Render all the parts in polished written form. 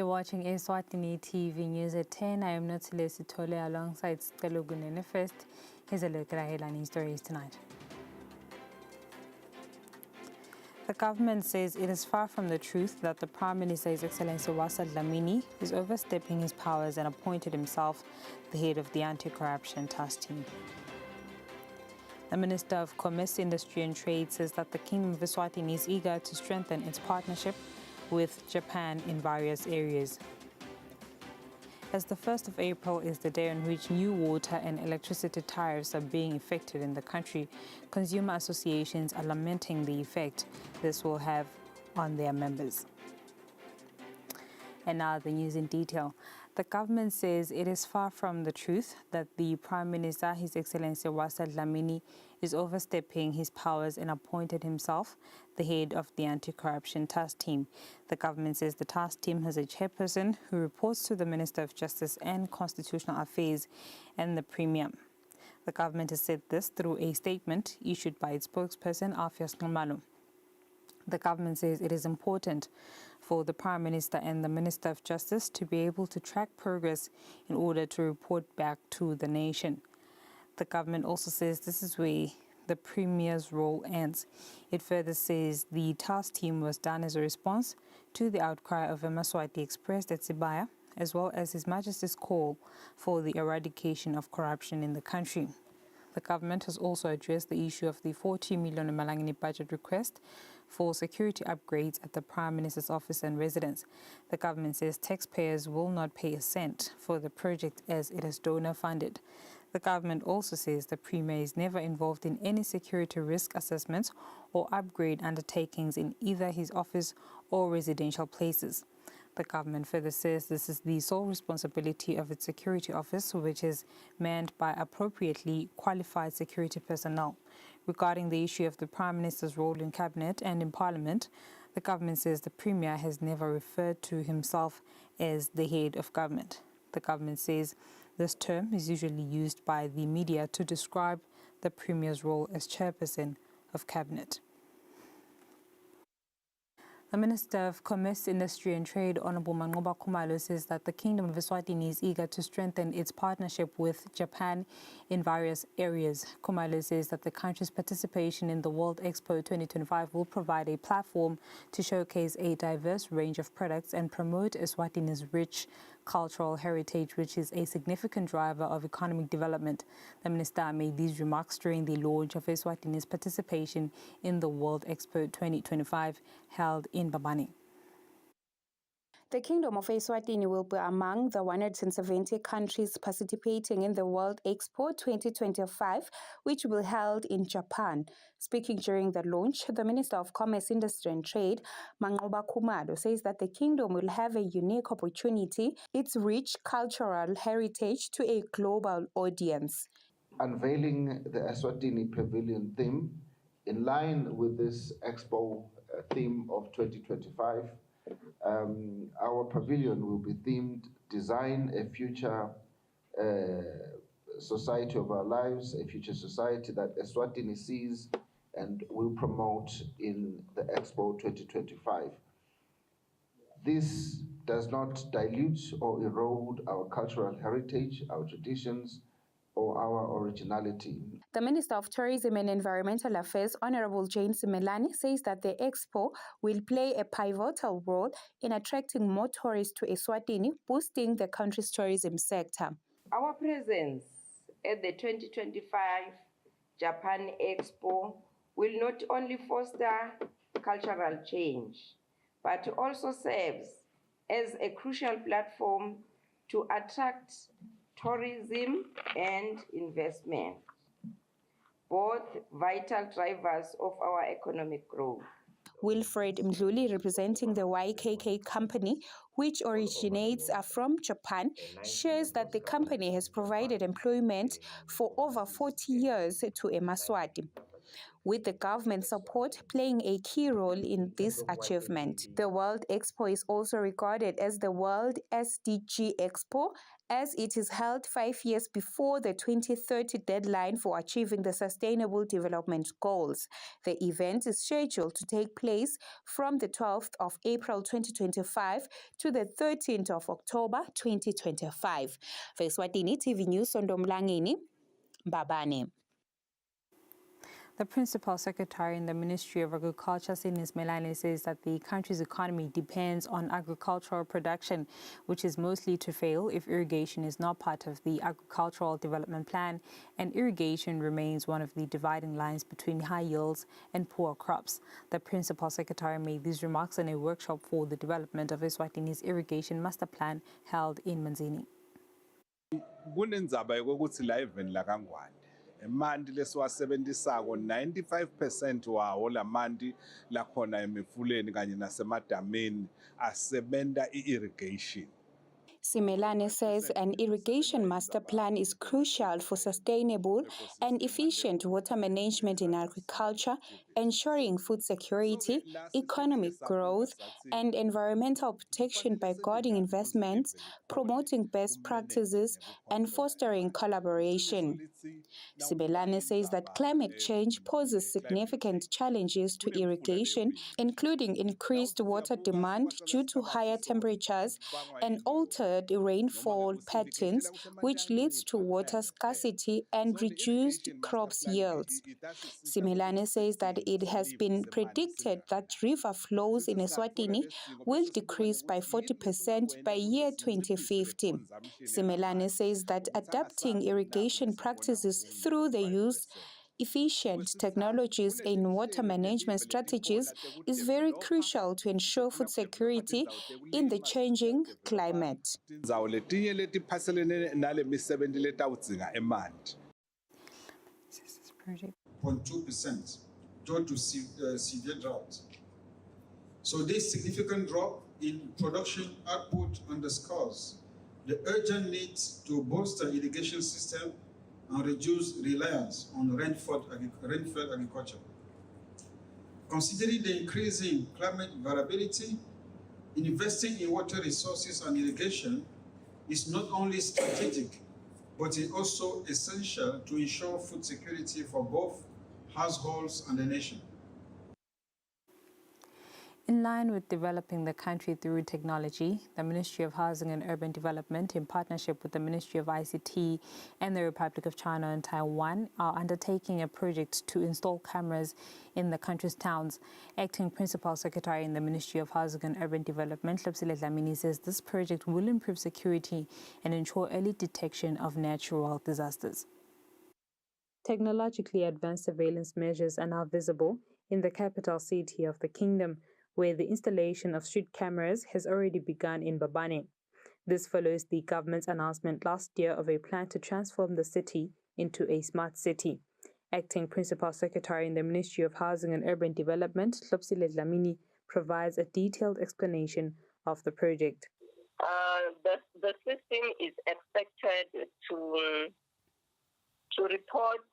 You're watching Eswatini TV News at 10. I am Notile Sitole alongside Stelo Gunene. First, here's a look at our headlining stories tonight. The government says it is far from the truth that the Prime Minister, His Excellency Wasa Dlamini, is overstepping his powers and appointed himself the head of the anti-corruption task team. The Minister of Commerce, Industry and Trade says that the Kingdom of Eswatini is eager to strengthen its partnership with Japan in various areas. As the 1st of April is the day on which new water and electricity tariffs are being effected in the country, consumer associations are lamenting the effect this will have on their members. And now the news in detail. The government says it is far from the truth that the Prime Minister, His Excellency Wasa Dlamini, is overstepping his powers and appointed himself the head of the anti-corruption task team. The government says the task team has a chairperson who reports to the Minister of Justice and Constitutional Affairs and the Premier. The government has said this through a statement issued by its spokesperson, Alpheus Nxumalo. The government says it is important for the Prime Minister and the Minister of Justice to be able to track progress in order to report back to the nation. The government also says this is where the Premier's role ends. It further says the task team was done as a response to the outcry of Emaswati expressed at Sibaya, as well as His Majesty's call for the eradication of corruption in the country. The government has also addressed the issue of the 40 million Malangeni budget request for security upgrades at the Prime Minister's office and residence. The government says taxpayers will not pay a cent for the project as it is donor funded. The government also says the Premier is never involved in any security risk assessments or upgrade undertakings in either his office or residential places. The government further says this is the sole responsibility of its security office, which is manned by appropriately qualified security personnel. Regarding the issue of the Prime Minister's role in Cabinet and in Parliament, the government says the Premier has never referred to himself as the head of government. The government says this term is usually used by the media to describe the Premier's role as chairperson of Cabinet. The Minister of Commerce, Industry and Trade, Honorable Manqoba Khumalo, says that the Kingdom of Eswatini is eager to strengthen its partnership with Japan in various areas. Khumalo says that the country's participation in the World Expo 2025 will provide a platform to showcase a diverse range of products and promote Eswatini's rich cultural heritage, which is a significant driver of economic development. The minister made these remarks during the launch of Eswatini's participation in the World Expo 2025 held in Babani. The Kingdom of Eswatini will be among the 170 countries participating in the World Expo 2025, which will be held in Japan. Speaking during the launch, the Minister of Commerce, Industry and Trade, Manqoba Khumalo, says that the Kingdom will have a unique opportunity, its rich cultural heritage, to a global audience. Unveiling the Eswatini Pavilion theme in line with this Expo theme of 2025, our pavilion will be themed Design a Future Society of Our Lives, a future society that Eswatini sees and will promote in the Expo 2025. This does not dilute or erode our cultural heritage, our traditions, or our originality. The Minister of Tourism and Environmental Affairs, Honorable Jane Simelane, says that the Expo will play a pivotal role in attracting more tourists to Eswatini, boosting the country's tourism sector. Our presence at the 2025 Japan Expo will not only foster cultural change, but also serves as a crucial platform to attract tourism and investment, both vital drivers of our economic growth. Wilfred Mdluli, representing the YKK company, which originates from Japan, shares that the company has provided employment for over 40 years to Emaswati. with the government support playing a key role in this achievement. The World Expo is also regarded as the World SDG Expo, as it is held 5 years before the 2030 deadline for achieving the Sustainable Development Goals. The event is scheduled to take place from the 12th of April 2025 to the 13th of October 2025. For Eswatini TV News, Sondomlangini, Babane. The Principal Secretary in the Ministry of Agriculture, Sinis Melane, says that the country's economy depends on agricultural production, which is mostly to fail if irrigation is not part of the Agricultural Development Plan, and irrigation remains one of the dividing lines between high yields and poor crops. The Principal Secretary made these remarks in a workshop for the development of Eswatini's Irrigation Master Plan held in Manzini. Kunendzaba yokuthi la even la kaNgwane emanti lesiwasebenzisako 95% wawo lamanti lakhona emifuleni kanye nasemadameni asebenta irrigation. Simelane says an irrigation master plan is crucial for sustainable and efficient water management in agriculture, ensuring food security, economic growth, and environmental protection by guarding investments, promoting best practices, and fostering collaboration. Simelane says that climate change poses significant challenges to irrigation, including increased water demand due to higher temperatures and altered rainfall patterns, which leads to water scarcity and reduced crops yields. Simelane says that it has been predicted that river flows in Eswatini will decrease by 40% by year 2050. Simelane says that adapting irrigation practices through the use efficient technologies in water management strategies is very crucial to ensure food security in the changing climate. Project. 0.2% due to severe drought. So this significant drop in production output underscores the urgent need to bolster irrigation system and reduce reliance on rain-fed agriculture. Considering the increasing climate variability, investing in water resources and irrigation is not only strategic, but is also essential to ensure food security for both households and the nation. In line with developing the country through technology, the Ministry of Housing and Urban Development, in partnership with the Ministry of ICT and the Republic of China and Taiwan, are undertaking a project to install cameras in the country's towns. Acting Principal Secretary in the Ministry of Housing and Urban Development, Hlopsile Dlamini, says this project will improve security and ensure early detection of natural disasters. Technologically advanced surveillance measures are now visible in the capital city of the kingdom, where the installation of street cameras has already begun in Babane. This follows the government's announcement last year of a plan to transform the city into a smart city. Acting Principal Secretary in the Ministry of Housing and Urban Development, Hlopsile Dlamini, provides a detailed explanation of the project. The system is expected to report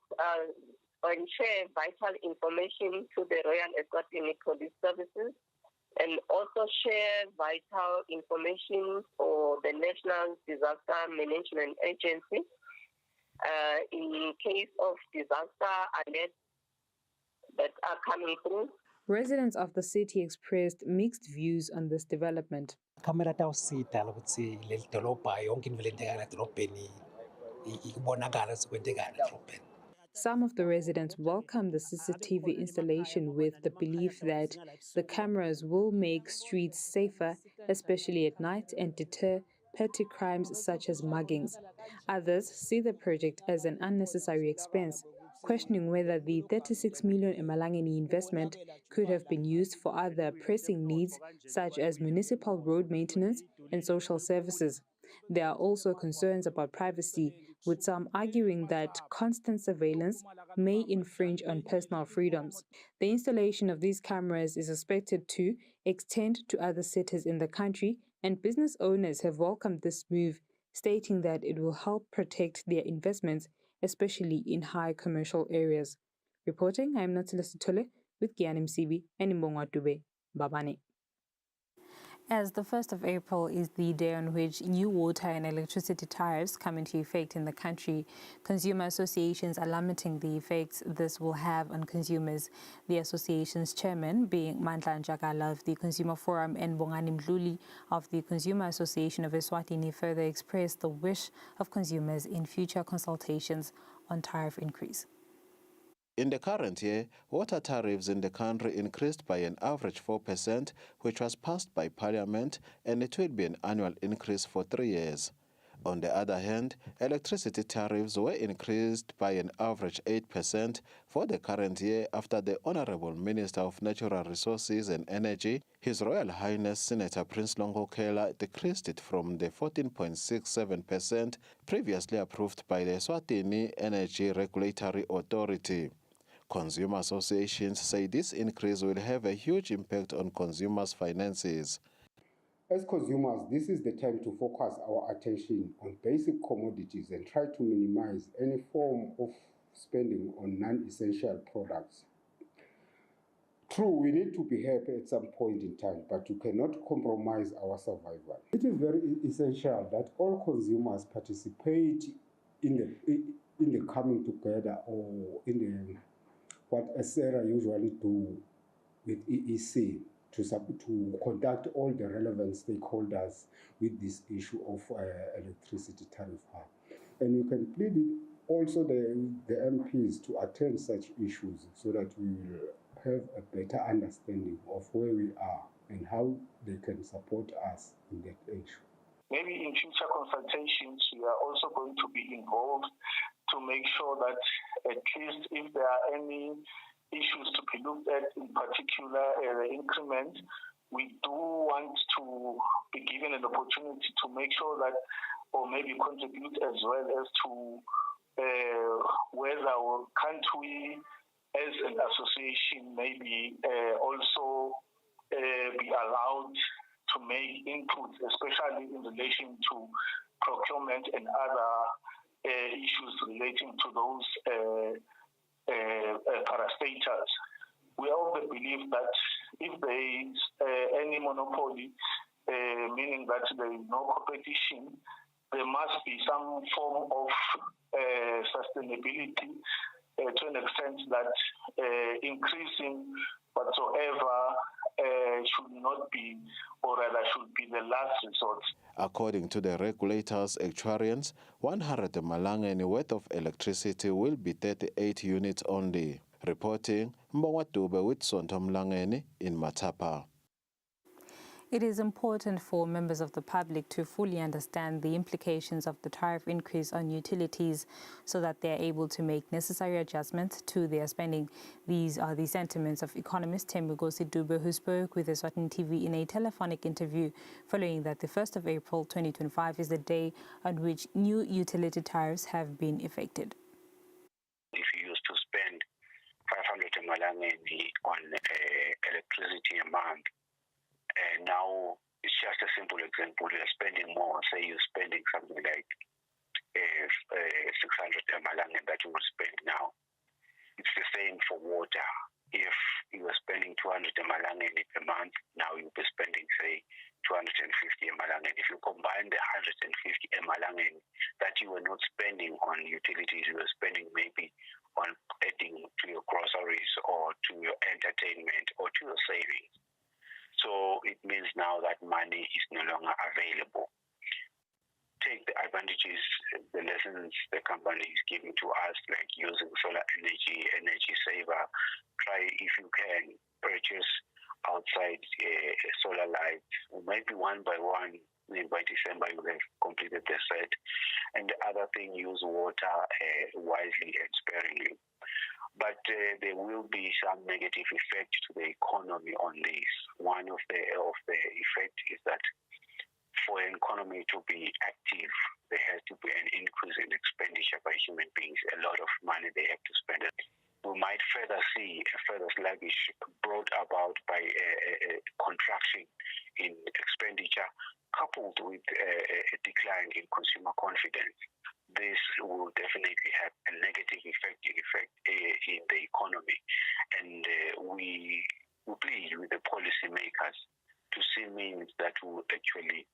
and share vital information to the Royal Eswatini Police Services, and also share vital information for the National Disaster Management Agency in case of disaster alerts that are coming through. Residents of the city expressed mixed views on this development. Kamera tawusita ukuthi leli dolobha yonke into elenzeka edolobheni ibonakala sekwenzeka edolobheni. Some of the residents welcome the CCTV installation with the belief that the cameras will make streets safer, especially at night, and deter petty crimes such as muggings. Others see the project as an unnecessary expense, questioning whether the 36 million Emalangeni investment could have been used for other pressing needs such as municipal road maintenance and social services. There are also concerns about privacy, with some arguing that constant surveillance may infringe on personal freedoms. The installation of these cameras is expected to extend to other cities in the country, and business owners have welcomed this move, stating that it will help protect their investments, especially in high commercial areas. Reporting, I am Natsila Sithole with Kiani Msibi and Mbongwa Dube. Babane. As the 1st of April is the day on which new water and electricity tariffs come into effect in the country, consumer associations are lamenting the effects this will have on consumers. The association's chairman, being Mandla Njagala of the Consumer Forum and Bongani Mdluli of the Consumer Association of Eswatini, further expressed the wish of consumers in future consultations on tariff increase. In the current year, water tariffs in the country increased by an average 4%, which was passed by Parliament, and it will be an annual increase for 3 years. On the other hand, electricity tariffs were increased by an average 8% for the current year after the Honourable Minister of Natural Resources and Energy, His Royal Highness Senator Prince Longokela, decreased it from the 14.67% previously approved by the Eswatini Energy Regulatory Authority. Consumer associations say this increase will have a huge impact on consumers' finances. As consumers, this is the time to focus our attention on basic commodities and try to minimize any form of spending on non-essential products. True, we need to be happy at some point in time, but you cannot compromise our survival. It is very essential that all consumers participate in the coming together, or in the what ASERA usually do with EEC to conduct all the relevant stakeholders with this issue of electricity tariff hike. And you can plead also the MPs to attend such issues so that we will have a better understanding of where we are and how they can support us in that issue. Maybe in future consultations, we are also going to be involved to make sure that at least if there are any issues to be looked at, in particular the increment, we do want to be given an opportunity to make sure that, or maybe contribute as well as to whether can't we as an association maybe also be allowed to make inputs, especially in relation to procurement and other issues relating to those parastatals. We also believe that if there is any monopoly, meaning that there is no competition, there must be some form of sustainability to an extent that increasing whatsoever should not be, or rather should be the last resort. According to the regulators' actuarians, 100 Malangeni worth of electricity will be 38 units only. Reporting, Mbongwa Dube with Sonto Mlangeni in Matapa. It is important for members of the public to fully understand the implications of the tariff increase on utilities so that they are able to make necessary adjustments to their spending. These are the sentiments of economist Thembigosi Dube, who spoke with Eswatini TV in a telephonic interview following that the 1st of April 2025 is the day on which new utility tariffs have been effected. If you used to spend 500 Malangeni on electricity a month, and now it's just a simple example. You're spending more. Say you're spending something like 600 Malangeni that you will spend now. It's the same for water. If you were spending 200 Malangeni per month, now you'll be spending, say, 250 Malangeni. If you combine the 150 Malangeni that you were not spending on utilities, you were spending maybe on adding to your groceries or to your entertainment or to your savings. So it means now that money is no longer available. Take the advantages, the lessons the company is giving to us, like using solar energy, energy saver. Try, if you can, purchase outside solar lights, maybe one by one. By December, you have completed the set. And the other thing, use water wisely and sparingly. But there will be some negative effect to the economy on this. One of the effect is that for an economy to be active, there has to be an increase in expenditure by human beings. A lot of money they have to spend. We might further see a further sluggish brought about by a contraction in expenditure, coupled with a decline in consumer confidence. this will definitely have a negative effect in the economy. And we plead with the policymakers to see means that will actually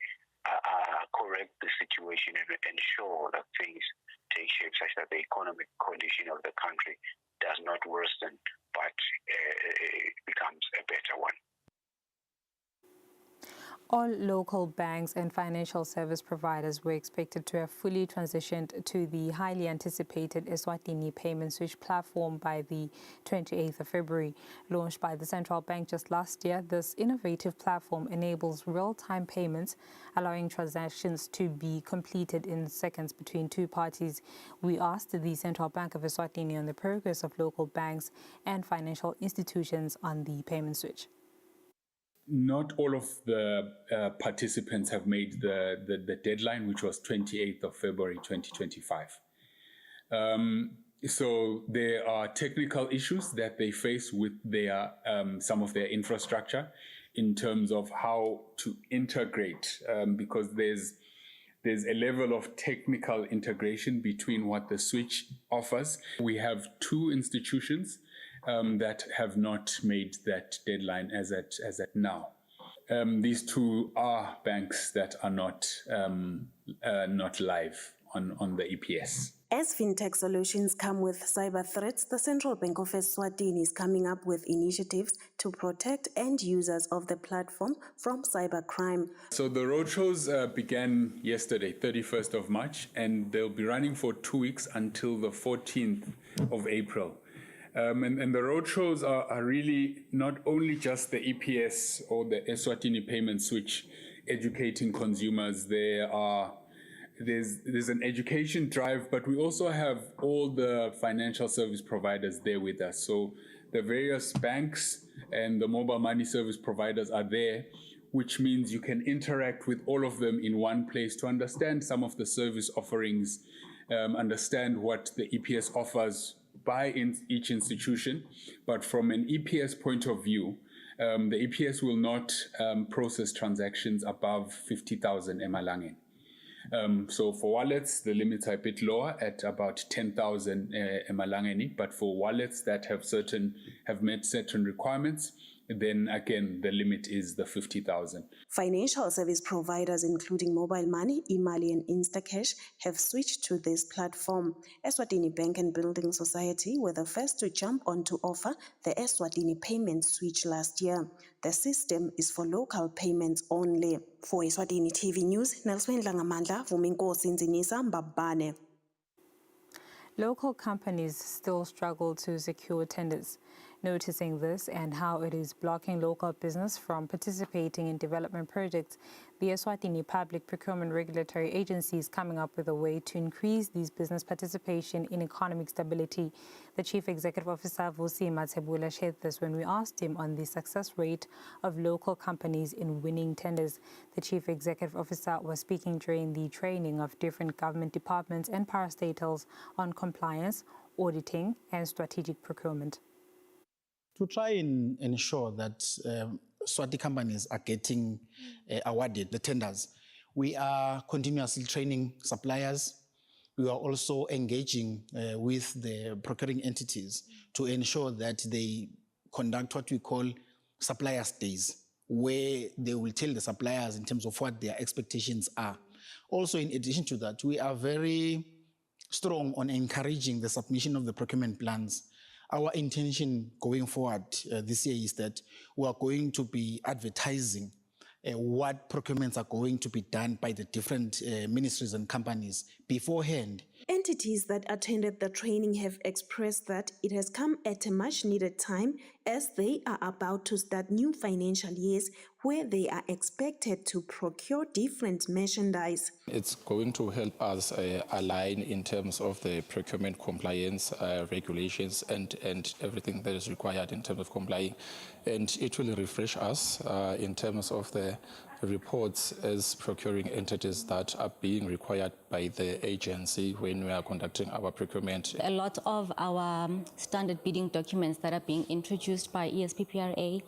correct the situation and ensure that things take shape such that the economic condition of the country does not worsen but becomes a better one. All local banks and financial service providers were expected to have fully transitioned to the highly anticipated Eswatini payment switch platform by the 28th of February. Launched by the central bank just last year, this innovative platform enables real-time payments, allowing transactions to be completed in seconds between two parties. We asked the Central Bank of Eswatini on the progress of local banks and financial institutions on the payment switch. Not all of the participants have made the deadline, which was 28th of February 2025. So there are technical issues that they face with their some of their infrastructure in terms of how to integrate, because there's a level of technical integration between what the switch offers. We have two institutions that have not made that deadline as at now. These two are banks that are not live on the EPS. As fintech solutions come with cyber threats, the Central Bank of Eswatini is coming up with initiatives to protect end users of the platform from cybercrime. So the roadshows began yesterday, 31st of March, and they'll be running for 2 weeks until the 14th of April. And the roadshows are really not only just the EPS or the Eswatini payment switch educating consumers. There's an education drive, but we also have all the financial service providers there with us. So the various banks and the mobile money service providers are there, which means you can interact with all of them in one place to understand some of the service offerings, understand what the EPS offers by each institution. But from an EPS point of view, the EPS will not process transactions above 50,000 emalangeni. So for wallets, the limits are a bit lower at about 10,000 emalangeni, but for wallets that have met certain requirements, then again, the limit is the 50,000. Financial service providers, including Mobile Money, eMali, and Instacash, have switched to this platform. Eswatini Bank and Building Society were the first to jump on to offer the Eswatini payment switch last year. The system is for local payments only. For Eswatini TV News, Nelson Langamandla, Vuminkosi Nzinisa, Mbabane. Local companies still struggle to secure tenders. Noticing this and how it is blocking local business from participating in development projects, the Eswatini Public Procurement Regulatory Agency is coming up with a way to increase these business participation in economic stability. The Chief Executive Officer, Vusi Mathebula, shared this when we asked him on the success rate of local companies in winning tenders. The Chief Executive Officer was speaking during the training of different government departments and parastatals on compliance, auditing, and strategic procurement. To try and ensure that Swati companies are getting awarded the tenders, we are continuously training suppliers. We are also engaging with the procuring entities to ensure that they conduct what we call suppliers days, where they will tell the suppliers in terms of what their expectations are. Also, in addition to that, we are very strong on encouraging the submission of the procurement plans. Our intention going forward this year is that we are going to be advertising what procurements are going to be done by the different ministries and companies beforehand. Entities that attended the training have expressed that it has come at a much needed time as they are about to start new financial years where they are expected to procure different merchandise. It's going to help us align in terms of the procurement compliance regulations and everything that is required in terms of complying. And it will refresh us in terms of the reports as procuring entities that are being required by the agency when we are conducting our procurement. A lot of our standard bidding documents that are being introduced by ESPPRA,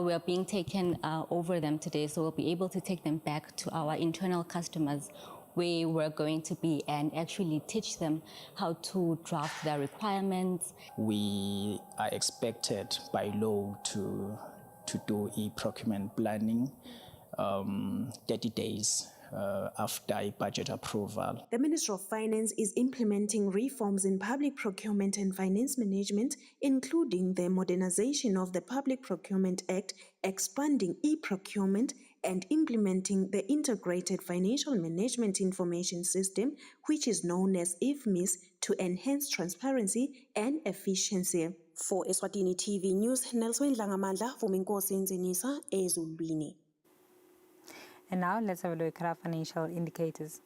we are being taken over them today, so we'll be able to take them back to our internal customers where we're going to be and actually teach them how to draft their requirements. We are expected by law to do e-procurement planning 30 days after a budget approval. The Ministry of Finance is implementing reforms in public procurement and finance management, including the modernization of the Public Procurement Act, expanding e-procurement, and implementing the Integrated Financial Management Information System, which is known as IFMIS, to enhance transparency and efficiency. For Eswatini TV News, Nelson Dlangamandla, Vuminkosi Nzenisa, Ezulwini. And now let's have a look at our financial indicators.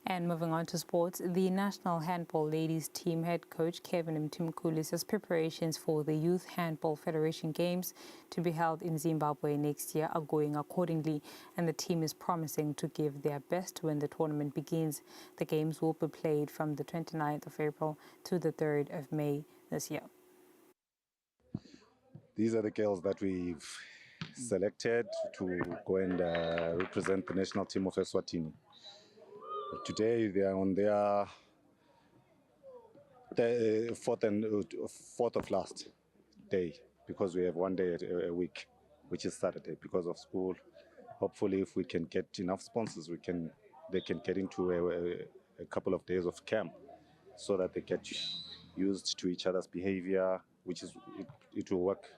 And moving on to sports, the National Handball Ladies team head coach Kevin Mtimkulu says preparations for the Youth Handball Federation Games to be held in Zimbabwe next year are going accordingly, and the team is promising to give their best when the tournament begins. The games will be played from the 29th of April to the 3rd of May this year. These are the girls that we've selected to go and represent the national team of Eswatini. Today they are on their fourth of last day, because we have one day a week, which is Saturday, because of school. Hopefully, if we can get enough sponsors, they can get into a couple of days of camp, so that they get used to each other's behavior, which is it will work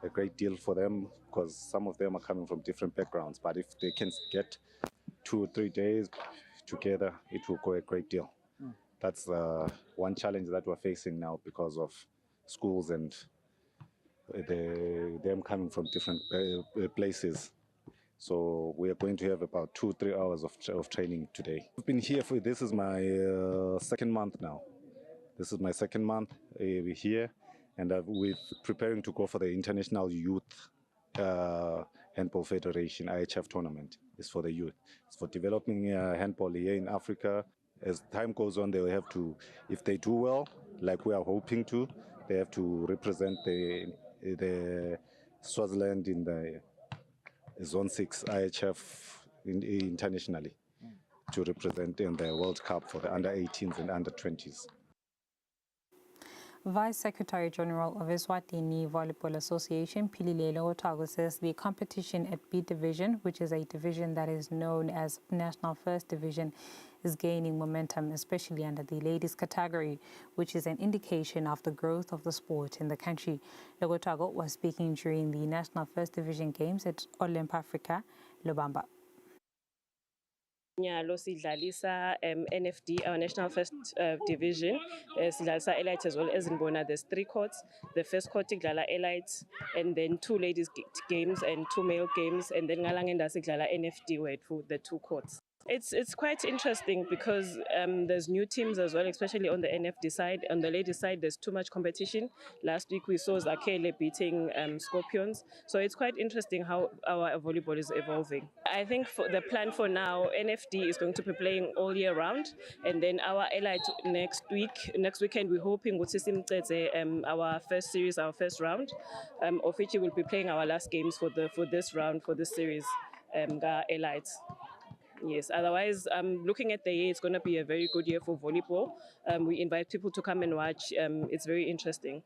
a great deal for them, because some of them are coming from different backgrounds. But if they can get 2 or 3 days together, it will go a great deal. That's one challenge that we're facing now because of schools and them coming from different places. So we are going to have about 2 or 3 hours of training today. I've been here this is my second month now. This is my second month here, and we're preparing to go for the International Youth Handball Federation IHF tournament. It's for the youth. It's for developing handball here in Africa. As time goes on, they will have to, if they do well, like we are hoping to, they have to represent the Swaziland in the Zone 6 IHF internationally, to represent in the World Cup for the under-18s and under-20s. Vice Secretary General of Eswatini Volleyball Association, Pililelo Otago, says the competition at B Division, which is a division that is known as National First Division, is gaining momentum, especially under the ladies category, which is an indication of the growth of the sport in the country. Logotago was speaking during the National First Division Games at Olymp Africa, Lubamba. Nyalo sidlalisa NFD, our National First Division, sidlalisa elite as well as in Bona. There's 3 courts. The first court idlala elite, and then 2 ladies games and 2 male games, and then ngalangenda sidlala NFD with the 2 courts. It's quite interesting because there's new teams as well, especially on the NFD side. On the ladies side, there's too much competition. Last week we saw Zakele beating Scorpions. So it's quite interesting how our volleyball is evolving. I think for the plan for now, NFD is going to be playing all year round. And then our elite next weekend, we're hoping with our first series, our first round, of which we will be playing our last games for this round, for this series, elite. Yes, otherwise, looking at the year, it's going to be a very good year for volleyball. We invite people to come and watch. It's very interesting.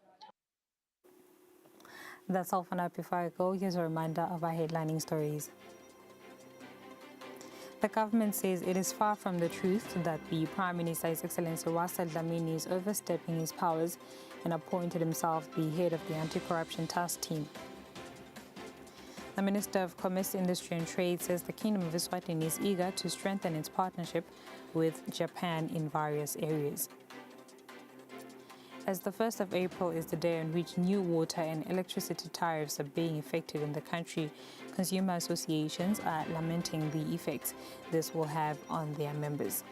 That's all for now. Before I go, here's a reminder of our headlining stories. The government says it is far from the truth that the Prime Minister, His Excellency Wasa Dlamini, is overstepping his powers and appointed himself the head of the anti-corruption task team. The Minister of Commerce, Industry and Trade says the Kingdom of Eswatini is eager to strengthen its partnership with Japan in various areas. As the 1st of April is the day on which new water and electricity tariffs are being effected in the country, consumer associations are lamenting the effects this will have on their members.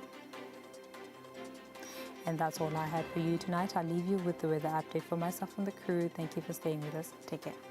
And that's all I had for you tonight. I'll leave you with the weather update for myself and the crew. Thank you for staying with us. Take care.